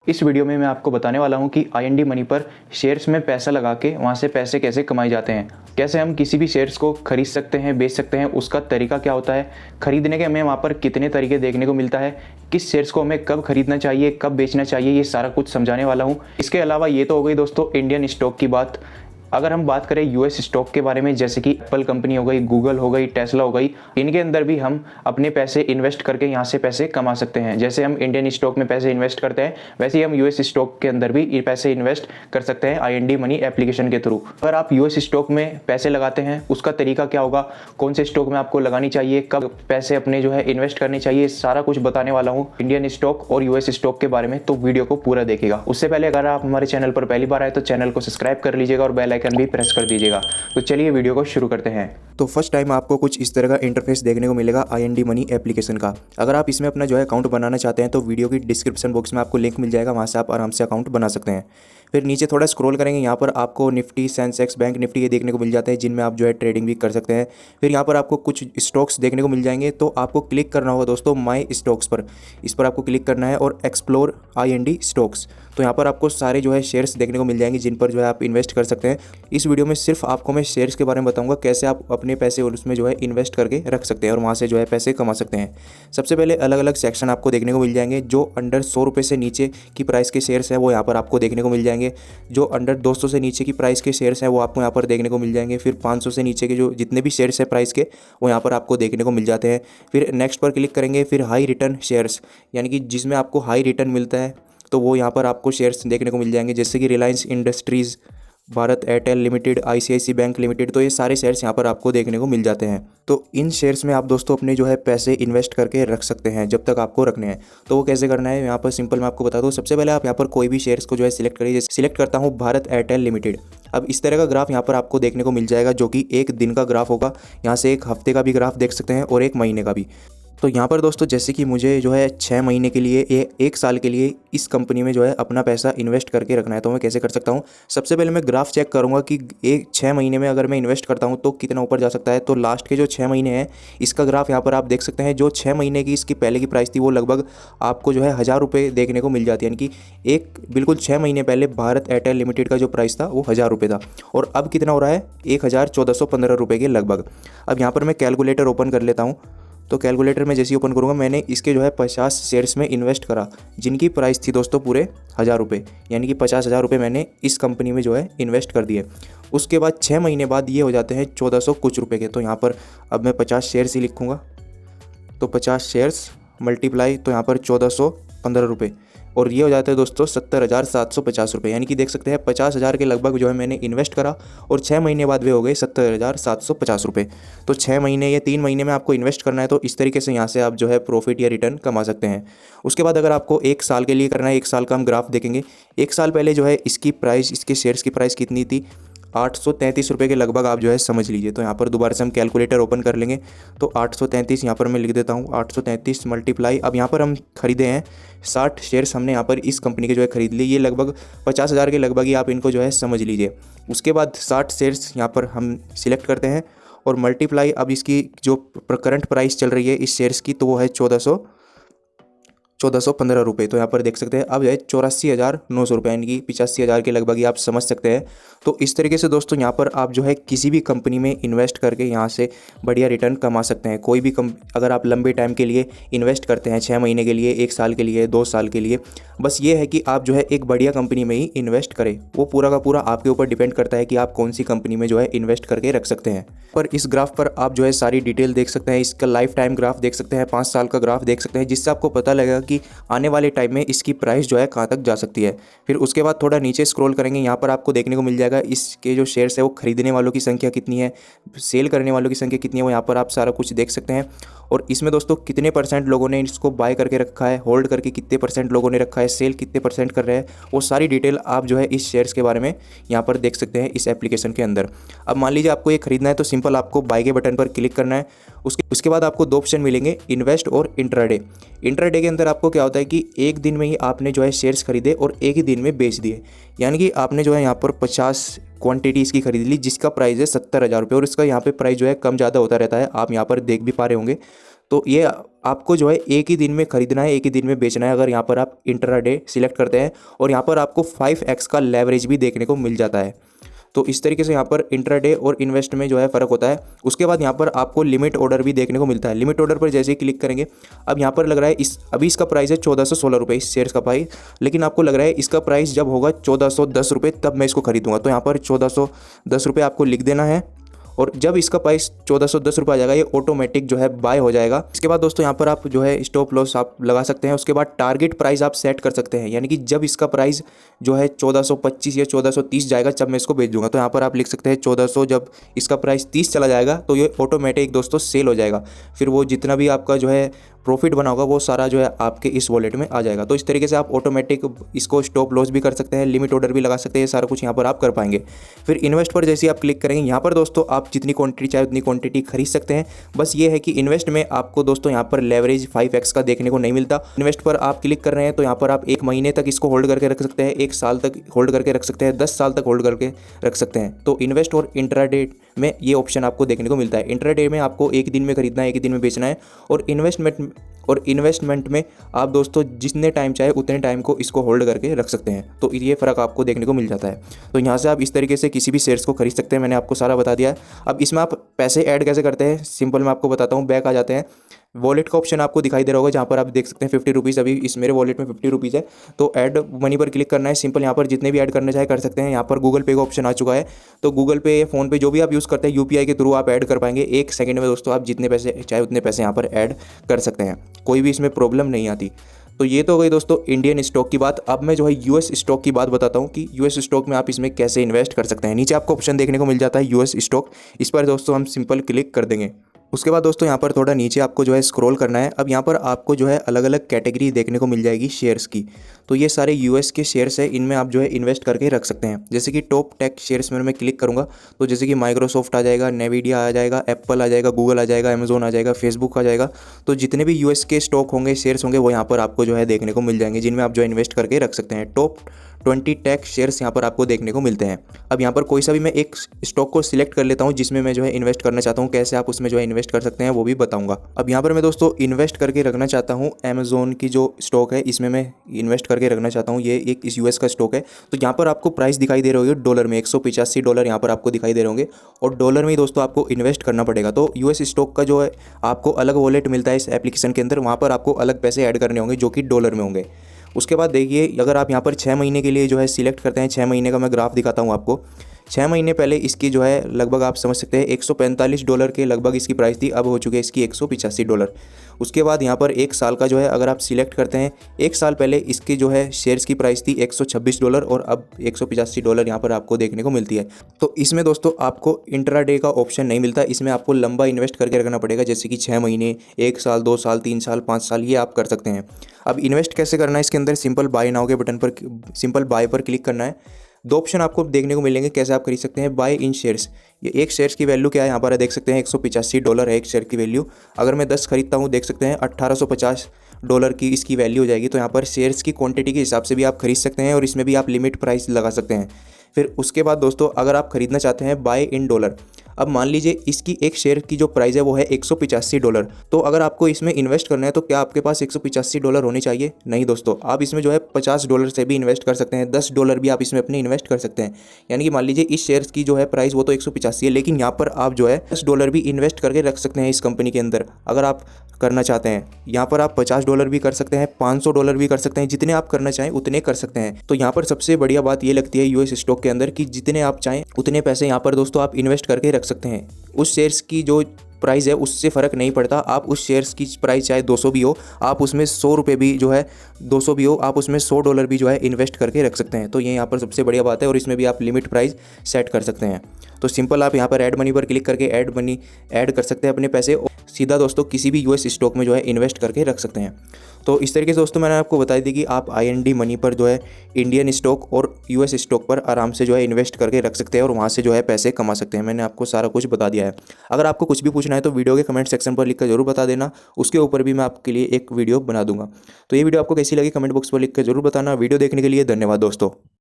इस वीडियो में मैं आपको बताने वाला हूं कि IND मनी पर शेयर्स में पैसा लगा के वहां से पैसे कैसे कमाए जाते हैं, कैसे हम किसी भी शेयर्स को खरीद सकते हैं, बेच सकते हैं, उसका तरीका क्या होता है, खरीदने के हमें वहां पर कितने तरीके देखने को मिलता है, किस शेयर्स को हमें कब खरीदना चाहिए, कब बेचना चाहिए, ये सारा कुछ समझाने वाला हूँ। इसके अलावा ये तो हो गई दोस्तों इंडियन स्टॉक की बात। अगर हम बात करें US स्टॉक के बारे में, जैसे कि एप्पल कंपनी हो गई, गूगल हो गई, टेस्ला हो गई, इनके अंदर भी हम अपने पैसे इन्वेस्ट करके यहाँ से पैसे कमा सकते हैं। जैसे हम इंडियन स्टॉक में पैसे इन्वेस्ट करते हैं, वैसे ही हम US स्टॉक के अंदर भी ये पैसे इन्वेस्ट कर सकते हैं IND मनी एप्लीकेशन के थ्रू। अगर आप US स्टॉक में पैसे लगाते हैं, उसका तरीका क्या होगा, कौन से स्टॉक में आपको लगानी चाहिए, कब पैसे अपने इन्वेस्ट करने चाहिए, सारा कुछ बताने वाला हूँ इंडियन स्टॉक और US स्टॉक के बारे में। तो वीडियो को पूरा देखिएगा। उससे पहले अगर आप हमारे चैनल पर पहली बार आए तो चैनल को सब्सक्राइब कर लीजिएगा और बेल आइकन भी प्रेस कर दीजिएगा। तो चलिए वीडियो को शुरू करते हैं। तो फर्स्ट टाइम आपको कुछ इस तरह का इंटरफेस देखने को मिलेगा IND मनी एप्लीकेशन का। अगर आप इसमें अपना अकाउंट बनाना चाहते हैं तो वीडियो की डिस्क्रिप्शन बॉक्स में आपको लिंक मिल जाएगा, वहाँ से आप आराम से अकाउंट बना सकते हैं। फिर नीचे थोड़ा स्क्रॉल करेंगे, यहाँ पर आपको निफ्टी, सेंसेक्स, बैंक निफ्टी ये देखने को मिल जाते हैं, जिनमें आप ट्रेडिंग भी कर सकते हैं। फिर यहाँ पर आपको कुछ स्टॉक्स देखने को मिल जाएंगे, तो आपको क्लिक करना होगा दोस्तों माई स्टॉक्स पर। इस पर आपको क्लिक करना है और एक्सप्लोर IND स्टॉक्स। तो यहाँ पर आपको सारे शेयर्स देखने को मिल जाएंगे, जिन पर आप इन्वेस्ट कर सकते हैं। इस वीडियो में सिर्फ आपको मैं शेयर्स के बारे में बताऊंगा, कैसे आप अपने पैसे और उसमें इन्वेस्ट करके रख सकते हैं और वहाँ से पैसे कमा सकते हैं। सबसे पहले अलग अलग सेक्शन आपको देखने को मिल जाएंगे। जो अंडर 100 रुपये से नीचे की प्राइस के शेयर्स हैं वो यहाँ पर आपको देखने को मिल जाएंगे। जो अंडर 200 से नीचे की प्राइस के शेयर्स हैं वो आपको यहाँ पर देखने को मिल जाएंगे। फिर 500 से नीचे के जो जितने भी शेयर्स हैं प्राइस के, वो यहाँ पर आपको देखने को मिल जाते हैं। फिर नेक्स्ट पर क्लिक करेंगे। फिर हाई रिटर्न शेयर्स, यानी कि जिसमें आपको हाई रिटर्न मिलता है, तो वो यहाँ पर आपको शेयर्स देखने को मिल जाएंगे, जैसे कि Reliance industries, Bharat Airtel limited, ICICI bank limited. तो ये सारे शेयर्स यहाँ पर आपको देखने को मिल जाते हैं। तो इन शेयर्स में आप दोस्तों अपने पैसे इन्वेस्ट करके रख सकते हैं, जब तक आपको रखने हैं। तो वो कैसे करना है यहाँ पर सिंपल मैं आपको बता दूँ। सबसे पहले आप यहाँ पर कोई भी शेयर्स को सिलेक्ट करिए। जैसे सिलेक्ट करता हूँ भारत एयरटेल लिमिटेड। अब इस तरह का ग्राफ यहाँ पर आपको देखने को मिल जाएगा, जो कि एक दिन का ग्राफ होगा। यहाँ से एक हफ्ते का भी ग्राफ देख सकते हैं और एक महीने का भी। तो यहाँ पर दोस्तों जैसे कि मुझे 6 महीने के लिए, एक साल के लिए इस कंपनी में अपना पैसा इन्वेस्ट करके रखना है, तो मैं कैसे कर सकता हूँ। सबसे पहले मैं ग्राफ चेक करूँगा कि 6 महीने में अगर मैं इन्वेस्ट करता हूँ तो कितना ऊपर जा सकता है। तो लास्ट के जो 6 महीने हैं, इसका ग्राफ यहाँ पर आप देख सकते हैं। जो 6 महीने की इसकी पहले की प्राइस थी, वो लगभग आपको 1000 रुपये देखने को मिल जाती है। यानी कि एक बिल्कुल 6 महीने पहले भारत एयरटेल लिमिटेड का जो प्राइस था वो 1000 रुपये था, और अब कितना हो रहा है, 1415 रुपये के लगभग। अब यहाँ पर मैं कैलकुलेटर ओपन कर लेता हूँ। तो कैलकुलेटर में जैसे ही ओपन करूँगा, मैंने इसके 50 शेयर्स में इन्वेस्ट करा, जिनकी प्राइस थी दोस्तों पूरे 1000 रुपये, यानी कि 50,000 रुपये मैंने इस कंपनी में इन्वेस्ट कर दिए। उसके बाद 6 महीने बाद ये हो जाते हैं 1400 कुछ रुपये के। तो यहाँ पर अब मैं 50 शेयर्स ही लिखूँगा। तो 50 शेयर्स मल्टीप्लाई, तो यहाँ पर 1415 रुपये, और ये हो जाता है दोस्तों 70,750 रुपये। यानी कि देख सकते हैं 50,000 के लगभग मैंने इन्वेस्ट करा, और 6 महीने बाद वे हो गए 70,750 रुपये। तो 6 महीने या 3 महीने में आपको इन्वेस्ट करना है, तो इस तरीके से यहाँ से आप प्रॉफिट या रिटर्न कमा सकते हैं। उसके बाद अगर आपको 1 साल के लिए करना है, 1 साल का हम ग्राफ देखेंगे। 1 साल पहले इसकी प्राइस, इसके शेयर्स की प्राइस कितनी थी, 833 रुपये के लगभग आप समझ लीजिए। तो यहाँ पर दोबारा से हम कैलकुलेटर ओपन कर लेंगे। तो 833 यहाँ पर मैं लिख देता हूँ, 833 मल्टीप्लाई। अब यहाँ पर हम खरीदे हैं 60 शेयर्स, हमने यहाँ पर इस कंपनी के खरीद लिए। ये लगभग 50,000 के लगभग ही आप इनको समझ लीजिए। उसके बाद 60 शेयर्स यहाँ पर हम सिलेक्ट करते हैं और मल्टीप्लाई। अब इसकी जो करंट प्राइस चल रही है इस शेयर्स की, तो वो है 1415 रुपये। तो यहाँ पर देख सकते हैं अब 84,900 रुपये, यानी कि 85,000 के लगभग ही आप समझ सकते हैं। तो इस तरीके से दोस्तों यहाँ पर आप किसी भी कंपनी में इन्वेस्ट करके यहाँ से बढ़िया रिटर्न कमा सकते हैं। कोई भी अगर आप लंबे टाइम के लिए इन्वेस्ट करते हैं, 6 महीने के लिए, 1 साल के लिए, 2 साल के लिए, बस ये है कि आप एक बढ़िया कंपनी में ही इन्वेस्ट करें। वो पूरा का पूरा आपके ऊपर डिपेंड करता है कि आप कौन सी कंपनी में इन्वेस्ट करके रख सकते हैं। पर इस ग्राफ पर आप सारी डिटेल देख सकते हैं। इसका लाइफ टाइम ग्राफ देख सकते हैं, 5 साल का ग्राफ देख सकते हैं, जिससे आपको पता लगेगा कि आने वाले टाइम में इसकी प्राइस कहाँ तक जा सकती है। फिर उसके बाद थोड़ा नीचे स्क्रॉल करेंगे, यहाँ पर आपको देखने को मिल जाएगा इसके जो शेयर्स है वो खरीदने वालों की संख्या कितनी है, सेल करने वालों की संख्या कितनी है, वो यहाँ पर आप सारा कुछ देख सकते हैं। और इसमें दोस्तों कितने % लोगों ने इसको बाय करके रखा है, होल्ड करके कितने % लोगों ने रखा है, सेल कितने % कर रहे हैं, वो सारी डिटेल आप इस शेयर्स के बारे में यहाँ पर देख सकते हैं इस एप्लीकेशन के अंदर। अब मान लीजिए आपको ये खरीदना है, तो सिंपल आपको बाय के बटन पर क्लिक करना है। उसके बाद आपको 2 ऑप्शन मिलेंगे, इन्वेस्ट और इंट्राडे। इंट्राडे के अंदर आपको क्या होता है कि एक दिन में ही आपने शेयर्स खरीदे और एक ही दिन में बेच दिए। यानी कि आपने यहाँ पर 50 क्वांटिटी इसकी खरीद ली, जिसका प्राइस है 70,000 रुपये, और इसका यहाँ पे प्राइस कम ज़्यादा होता रहता है, आप यहाँ पर देख भी पा रहे होंगे। तो ये आपको जो है एक ही दिन में खरीदना है, एक ही दिन में बेचना है अगर यहाँ पर आप इंट्राडे सिलेक्ट करते हैं। और यहाँ पर आपको 5x का लेवरेज भी देखने को मिल जाता है। तो इस तरीके से यहाँ पर इंट्राडे और इन्वेस्ट में जो है फ़र्क होता है। उसके बाद यहाँ पर आपको लिमिट ऑर्डर भी देखने को मिलता है। लिमिट ऑर्डर पर जैसे ही क्लिक करेंगे, अब यहाँ पर लग रहा है अभी इसका प्राइस है 1416 रुपये इस शेयर्स का प्राइस, लेकिन आपको लग रहा है इसका प्राइस जब होगा 1410 रुपये तब मैं इसको खरीदूंगा। तो यहाँ पर 1410 रुपये आपको लिख देना है और जब इसका प्राइस 1410 रुपये आ जाएगा ये ऑटोमेटिक जो है बाय हो जाएगा। इसके बाद दोस्तों यहाँ पर आप जो है स्टॉप लॉस आप लगा सकते हैं। उसके बाद टारगेट प्राइस आप सेट कर सकते हैं, यानी कि जब इसका प्राइस जो है 1425 या 1430 जाएगा जब मैं इसको बेच दूंगा। तो यहाँ पर आप लिख सकते हैं 1400, जब इसका प्राइस 30 चला जाएगा तो ये ऑटोमेटिक दोस्तों सेल हो जाएगा। फिर वो जितना भी आपका जो है प्रॉफिट बना होगा वो सारा जो है आपके इस वॉलेट में आ जाएगा। तो इस तरीके से आप ऑटोमेटिक इसको स्टॉप लॉस भी कर सकते हैं, लिमिट ऑर्डर भी लगा सकते हैं, सारा कुछ यहाँ पर आप कर पाएंगे। फिर इन्वेस्ट पर जैसे आप क्लिक करेंगे, यहाँ पर दोस्तों आप जितनी क्वांटिटी चाहे उतनी क्वांटिटी खरीद सकते हैं। बस ये है कि इन्वेस्ट में आपको दोस्तों यहाँ पर लेवरेज 5x का देखने को नहीं मिलता। इन्वेस्ट पर आप क्लिक कर रहे हैं तो यहाँ पर आप 1 महीने तक इसको होल्ड करके रख सकते हैं, 1 साल तक होल्ड करके रख सकते हैं, 10 साल तक होल्ड करके रख सकते हैं। तो इन्वेस्ट और इंट्राडे में ये ऑप्शन आपको देखने को मिलता है। इंट्राडे में आपको एक दिन में खरीदना है, एक ही दिन में बेचना है। और इन्वेस्टमेंट में आप दोस्तों जितने टाइम चाहे उतने टाइम को इसको होल्ड करके रख सकते हैं। तो ये फ़र्क आपको देखने को मिल जाता है। तो यहाँ से आप इस तरीके से किसी भी शेयर्स को खरीद सकते हैं। मैंने आपको सारा बता दिया है। अब इसमें आप पैसे ऐड कैसे करते हैं, सिंपल मैं आपको बताता हूँ। बैक आ जाते हैं, वॉलेट का ऑप्शन आपको दिखाई दे रहा होगा जहाँ पर आप देख सकते हैं 50 रुपीज़ अभी इस मेरे वॉलेट में 50 रुपीज़ है। तो ऐड मनी पर क्लिक करना है, सिंपल यहाँ पर जितने भी ऐड करना चाहे कर सकते हैं। यहाँ पर गूगल पे का ऑप्शन आ चुका है, तो गूगल पे फ़ोन पे जो भी आप यूज़ करते हैं यूपीआई के थ्रू आप ऐड कर पाएंगे। 1 सेकंड में दोस्तों आप जितने पैसे चाहे उतने पैसे यहाँ पर ऐड कर सकते हैं, कोई भी इसमें प्रॉब्लम नहीं आती। तो ये तो हो गई दोस्तों इंडियन स्टॉक की बात। अब मैं जो है यूएस स्टॉक की बात बताता हूँ कि यूएस स्टॉक में आप इसमें कैसे इन्वेस्ट कर सकते हैं। नीचे आपको ऑप्शन देखने को मिल जाता है यूएस स्टॉक, इस पर दोस्तों हम सिंपल क्लिक कर देंगे। उसके बाद दोस्तों यहाँ पर थोड़ा नीचे आपको जो है स्क्रॉल करना है। अब यहाँ पर आपको जो है अलग अलग कैटेगरी देखने को मिल जाएगी शेयर्स की। तो ये सारे यूएस के शेयर्स है, इनमें आप जो है इन्वेस्ट करके रख सकते हैं। जैसे कि टॉप टेक शेयर्स में मैं क्लिक करूँगा तो जैसे कि माइक्रोसॉफ्ट आ जाएगा, नेविडिया आ जाएगा, एप्पल आ जाएगा, गूगल आ जाएगा, अमेजोन आ जाएगा, फेसबुक आ जाएगा। तो जितने भी यूएस के स्टॉक होंगे, शेयर्स होंगे, वो यहाँ पर आपको जो है देखने को मिल जाएंगे, जिनमें आप जो है इन्वेस्ट करके रख सकते हैं। टॉप 20 टेक शेयर्स यहाँ पर आपको देखने को मिलते हैं। अब यहाँ पर कोई सा भी मैं एक स्टॉक को सिलेक्ट कर लेता हूँ जिसमें मैं जो है इन्वेस्ट करना चाहता हूँ। कैसे आप उसमें जो है इन्वेस्ट कर सकते हैं वो भी बताऊँगा। अब यहाँ पर मैं दोस्तों इन्वेस्ट करके रखना चाहता हूँ अमेजोन की जो स्टॉक है, इसमें मैं इन्वेस्ट करके रखना चाहता हूँ। ये एक इस यूएस का स्टॉक है। तो यहाँ पर आपको प्राइस दिखाई दे रहे होंगे डॉलर में, $185 यहाँ पर आपको दिखाई दे रहे होंगे और डॉलर में ही दोस्तों आपको इन्वेस्ट करना पड़ेगा। तो यूएस स्टॉक का जो है आपको अलग वॉलेट मिलता है इस एप्लीकेशन के अंदर, वहाँ पर आपको अलग पैसे ऐड करने होंगे जो कि डॉलर में होंगे। उसके बाद देखिए अगर आप यहाँ पर 6 महीने के लिए जो है सिलेक्ट करते हैं, 6 महीने का मैं ग्राफ दिखाता हूँ आपको। 6 महीने पहले इसकी जो है लगभग आप समझ सकते हैं $145 के लगभग इसकी प्राइस थी, अब हो चुकी है इसकी $185। उसके बाद यहाँ पर 1 साल का जो है अगर आप सिलेक्ट करते हैं, 1 साल पहले इसकी जो है शेयर्स की प्राइस थी $126 और अब $185 यहाँ पर आपको देखने को मिलती है। तो इसमें दोस्तों आपको इंट्राडे का ऑप्शन नहीं मिलता, इसमें आपको लंबा इन्वेस्ट करके रखना पड़ेगा, जैसे कि 6 महीने, 1 साल, 2 साल, 3 साल, 5 साल, ये आप कर सकते हैं। अब इन्वेस्ट कैसे करना है इसके अंदर, सिंपल बाय नाउ के बटन पर, सिंपल बाय पर क्लिक करना है। 2 ऑप्शन आपको देखने को मिलेंगे कैसे आप खरीद सकते हैं। बाय इन शेयर्स, ये एक शेयर्स की वैल्यू क्या है यहाँ पर देख सकते हैं, $185 है एक शेयर की वैल्यू। अगर मैं 10 खरीदता हूँ देख सकते हैं $1850 की इसकी वैल्यू हो जाएगी। तो यहाँ पर शेयर्स की क्वांटिटी के हिसाब से भी आप खरीद सकते हैं और इसमें भी आप लिमिट प्राइस लगा सकते हैं। फिर उसके बाद दोस्तों अगर आप खरीदना चाहते हैं बाय इन डॉलर, अब मान लीजिए इसकी एक शेयर की जो प्राइस है वो है $185। तो अगर आपको इसमें इन्वेस्ट करना है तो क्या आपके पास $185 होने चाहिए? नहीं दोस्तों, आप इसमें जो है $50 से भी इन्वेस्ट कर सकते हैं, $10 भी आप इसमें अपने इन्वेस्ट कर सकते हैं। यानी कि मान लीजिए इस शेयर की जो है प्राइस वो तो 185 है, लेकिन यहाँ पर आप जो है $10 भी इन्वेस्ट करके रख सकते हैं इस कंपनी के अंदर अगर आप करना चाहते हैं। यहाँ पर आप $50 भी कर सकते हैं, $500 भी कर सकते हैं, जितने आप करना चाहें उतने कर सकते हैं। तो यहाँ पर सबसे बढ़िया बात ये लगती है यूएस स्टॉक के अंदर कि जितने आप चाहें उतने पैसे यहाँ पर दोस्तों आप इन्वेस्ट करके रख सकते हैं। उस शेयर्स की जो प्राइस है उससे फ़र्क नहीं पड़ता, आप उस शेयर्स की प्राइस चाहे 200 भी हो, आप उसमें ₹100 भी जो है 200 भी हो, आप उसमें $100 भी जो है इन्वेस्ट करके रख सकते हैं। तो ये यहाँ पर सबसे बढ़िया बात है और इसमें भी आप लिमिट प्राइस सेट कर सकते हैं। तो सिंपल आप यहाँ पर ऐड मनी पर क्लिक करके ऐड मनी ऐड कर सकते हैं अपने पैसे और सीधा दोस्तों किसी भी यूएस स्टॉक में जो है इन्वेस्ट करके रख सकते हैं। तो इस तरीके से दोस्तों मैंने आपको बता दी कि आप IND मनी पर जो है इंडियन स्टॉक और यूएस स्टॉक पर आराम से जो है इन्वेस्ट करके रख सकते हैं और वहाँ से जो है पैसे कमा सकते हैं। मैंने आपको सारा कुछ बता दिया है। अगर आपको कुछ भी पूछना है तो वीडियो के कमेंट सेक्शन पर लिखकर जरूर बता देना, उसके ऊपर भी मैं आपके लिए एक वीडियो बना दूंगा। तो ये वीडियो आपको कैसी लगी कमेंट बॉक्स पर लिखकर जरूर बताना। वीडियो देखने के लिए धन्यवाद दोस्तों।